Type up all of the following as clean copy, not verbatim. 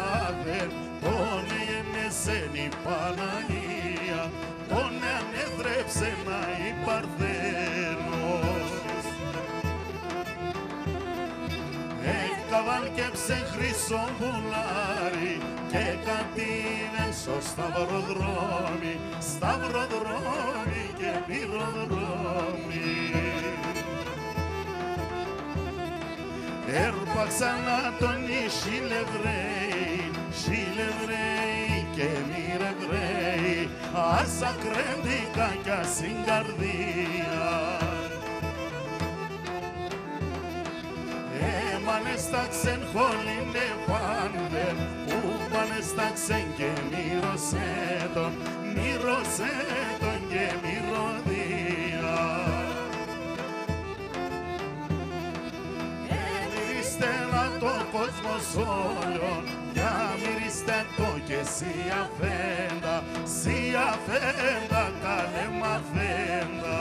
Φάδερ, τον εγενέσεν η Παναγία, τον ανέδρεψε να η Παρθένος. Εκαβάλκεψε χρυσό πουλάρι και κατήνεν στο σταυροδρόμι, σταυροδρόμι και πυροδρόμι. Έρπαξαν να τον Χιλεβραίοι, Χιλεβραίοι και μοιρεβραίοι, ασακρέντικα κι ασυγκαρδία. Πανεστάξεν χολίνε πάντερ, που πανεστάξεν και μυρωσέτον, μυρωσέτον και μυρωδία. Μυρίστε να το κόσμος όλων, για μυρίστε το και σι αφέντα, καλέ μαθέντα.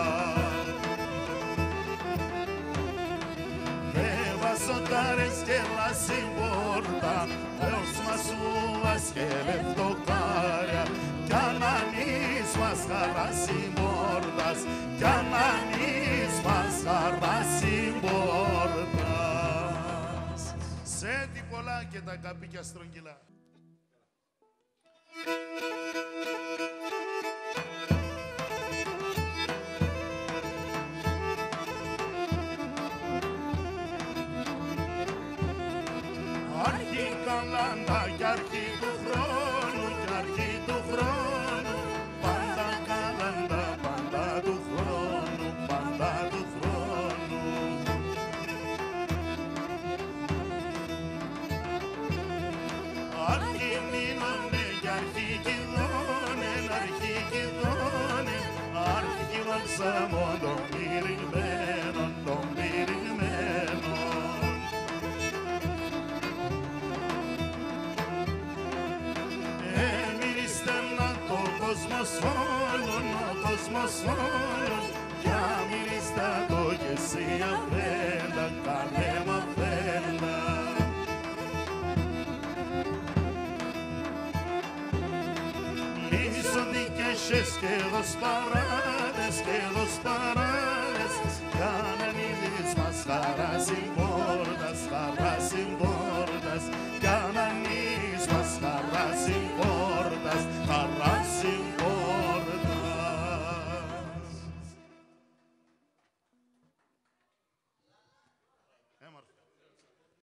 Σοτάρες και λασιμπόρτα, ως μας ουβας και λεφτοκάρια, κι ανανείς μας χαρασιμπόρτας, κι ανανείς μας χαρασιμπόρτας. Σε τι πολλά και τα καπίκια στρογγυλά. Αρχή καλάντα κι αρχή του χρόνου, κι αρχή του χρόνου, πάντα καλάντα, πάντα του χρόνου, πάντα του χρόνου. Αρχή μείνωνε κι αρχή κηδώνε, αρχή κηδώνε, αρχή βαλσάμο των πυρηγμένων, των πυρηγμένων. Ο κόσμος όλων, για μυρίστα το και εσύ αφέντα, καλέ μαθέντα. Λύσονται και εσείς και εδώ σπαράτε,